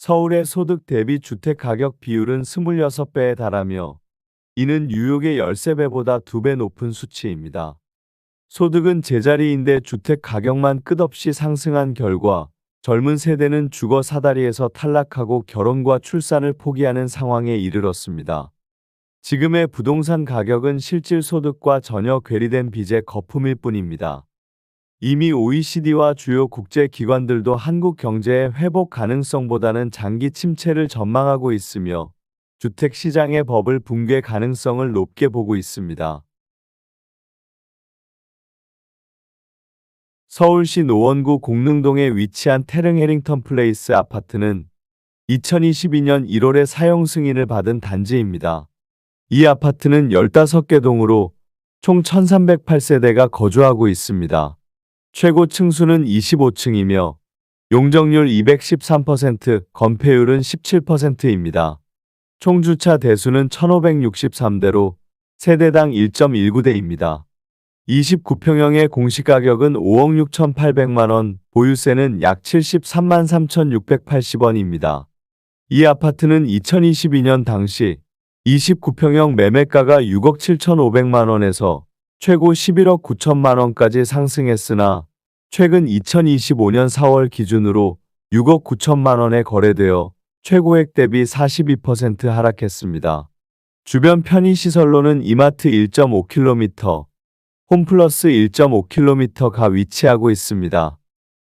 서울의 소득 대비 주택 가격 비율은 26배에 달하며 이는 뉴욕의 13배보다 2배 높은 수치입니다. 소득은 제자리인데 주택 가격만 끝없이 상승한 결과 젊은 세대는 주거 사다리에서 탈락하고 결혼과 출산을 포기하는 상황에 이르렀습니다. 지금의 부동산 가격은 실질 소득과 전혀 괴리된 빚의 거품일 뿐입니다. 이미 OECD와 주요 국제 기관들도 한국 경제의 회복 가능성보다는 장기 침체를 전망하고 있으며 주택 시장의 버블 붕괴 가능성을 높게 보고 있습니다. 서울시 노원구 공릉동에 위치한 태릉 해링턴 플레이스 아파트는 2022년 1월에 사용 승인을 받은 단지입니다. 이 아파트는 15개 동으로 총 1308세대가 거주하고 있습니다. 최고 층수는 25층이며 용적률 213%, 건폐율은 17%입니다. 총 주차 대수는 1563대로 세대당 1.19대입니다. 29평형의 공시가격은 5억 6,800만원, 보유세는 약 73만 3,680원입니다. 이 아파트는 2022년 당시 29평형 매매가가 6억 7,500만원에서 최고 11억 9천만원까지 상승했으나 최근 2025년 4월 기준으로 6억 9천만원에 거래되어 최고액 대비 42% 하락했습니다. 주변 편의시설로는 이마트 1.5km, 홈플러스 1.5km가 위치하고 있습니다.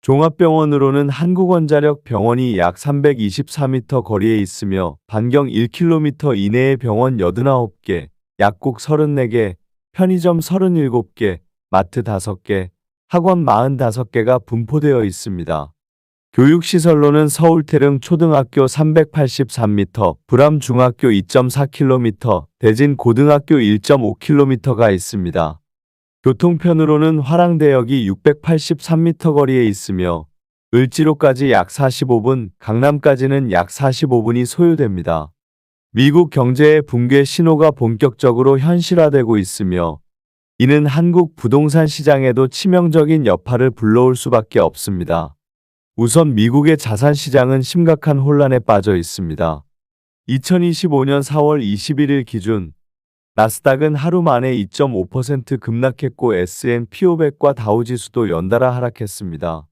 종합병원으로는 한국원자력 병원이 약 324m 거리에 있으며 반경 1km 이내에 병원 89개, 약국 34개, 편의점 37개, 마트 5개, 학원 45개가 분포되어 있습니다. 교육시설로는 서울태릉 초등학교 383m, 불암중학교 2.4km, 대진고등학교 1.5km가 있습니다. 교통편으로는 화랑대역이 683m 거리에 있으며 을지로까지 약 45분, 강남까지는 약 45분이 소요됩니다. 미국 경제의 붕괴 신호가 본격적으로 현실화되고 있으며 이는 한국 부동산 시장에도 치명적인 여파를 불러올 수밖에 없습니다. 우선 미국의 자산 시장은 심각한 혼란에 빠져 있습니다. 2025년 4월 21일 기준 나스닥은 하루 만에 2.5% 급락했고 S&P 500과 다우지수도 연달아 하락했습니다.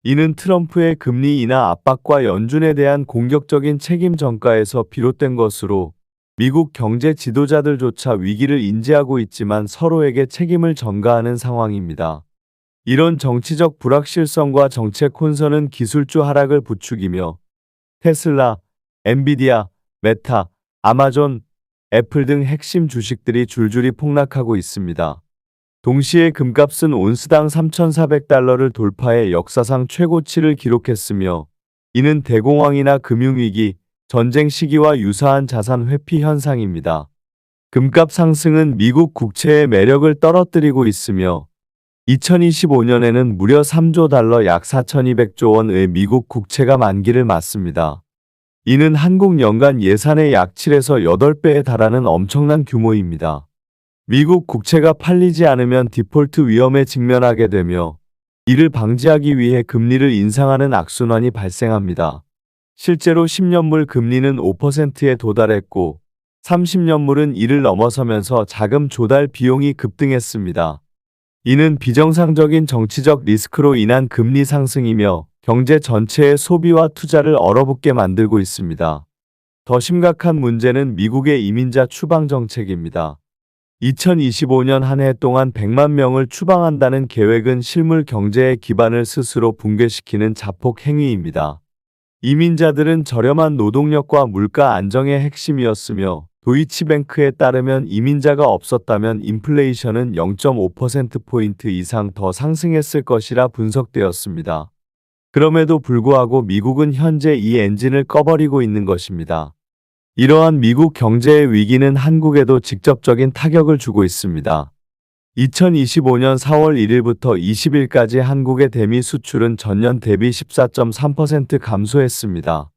이는 트럼프의 금리 인하 압박과 연준에 대한 공격적인 책임 전가에서 비롯된 것으로 미국 경제 지도자들조차 위기를 인지하고 있지만 서로에게 책임을 전가하는 상황입니다. 이런 정치적 불확실성과 정책 혼선은 기술주 하락을 부추기며 테슬라, 엔비디아, 메타, 아마존, 애플 등 핵심 주식들이 줄줄이 폭락하고 있습니다. 동시에 금값은 온스당 3,400달러를 돌파해 역사상 최고치를 기록했으며 이는 대공황이나 금융위기, 전쟁 시기와 유사한 자산 회피 현상입니다. 금값 상승은 미국 국채의 매력을 떨어뜨리고 있으며 2025년에는 무려 3조 달러 약 4,200조 원의 미국 국채가 만기를 맞습니다. 이는 한국 연간 예산의 약 7에서 8배에 달하는 엄청난 규모입니다. 미국 국채가 팔리지 않으면 디폴트 위험에 직면하게 되며 이를 방지하기 위해 금리를 인상하는 악순환이 발생합니다. 실제로 10년물 금리는 5%에 도달했고 30년물은 이를 넘어서면서 자금 조달 비용이 급등했습니다. 이는 비정상적인 정치적 리스크로 인한 금리 상승이며 경제 전체의 소비와 투자를 얼어붙게 만들고 있습니다. 더 심각한 문제는 미국의 이민자 추방 정책입니다. 2025년 한 해 동안 100만 명을 추방한다는 계획은 실물 경제의 기반을 스스로 붕괴시키는 자폭 행위입니다. 이민자들은 저렴한 노동력과 물가 안정의 핵심이었으며 도이치뱅크에 따르면 이민자가 없었다면 인플레이션은 0.5%포인트 이상 더 상승했을 것이라 분석되었습니다. 그럼에도 불구하고 미국은 현재 이 엔진을 꺼버리고 있는 것입니다. 이러한 미국 경제의 위기는 한국에도 직접적인 타격을 주고 있습니다. 2025년 4월 1일부터 20일까지 한국의 대미 수출은 전년 대비 14.3% 감소했습니다.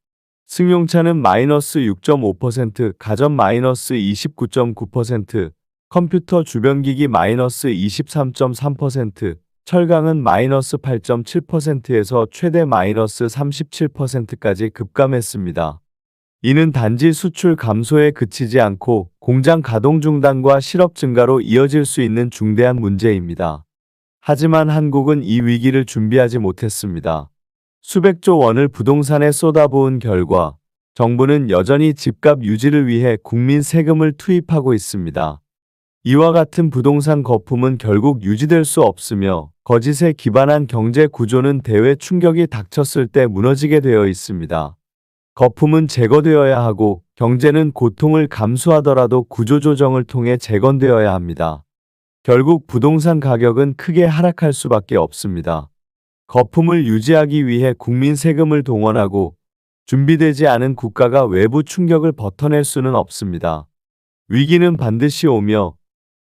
승용차는 마이너스 6.5%, 가전 마이너스 29.9%, 컴퓨터 주변기기 마이너스 23.3%, 철강은 마이너스 8.7%에서 최대 마이너스 37%까지 급감했습니다. 이는 단지 수출 감소에 그치지 않고 공장 가동 중단과 실업 증가로 이어질 수 있는 중대한 문제입니다. 하지만 한국은 이 위기를 준비하지 못했습니다. 수백조 원을 부동산에 쏟아부은 결과 정부는 여전히 집값 유지를 위해 국민 세금을 투입하고 있습니다. 이와 같은 부동산 거품은 결국 유지될 수 없으며 거짓에 기반한 경제 구조는 대외 충격이 닥쳤을 때 무너지게 되어 있습니다. 거품은 제거되어야 하고 경제는 고통을 감수하더라도 구조조정을 통해 재건되어야 합니다. 결국 부동산 가격은 크게 하락할 수밖에 없습니다. 거품을 유지하기 위해 국민 세금을 동원하고 준비되지 않은 국가가 외부 충격을 버텨낼 수는 없습니다. 위기는 반드시 오며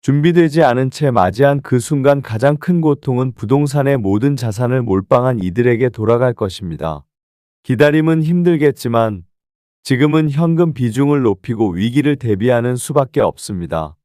준비되지 않은 채 맞이한 그 순간 가장 큰 고통은 부동산의 모든 자산을 몰빵한 이들에게 돌아갈 것입니다. 기다림은 힘들겠지만 지금은 현금 비중을 높이고 위기를 대비하는 수밖에 없습니다.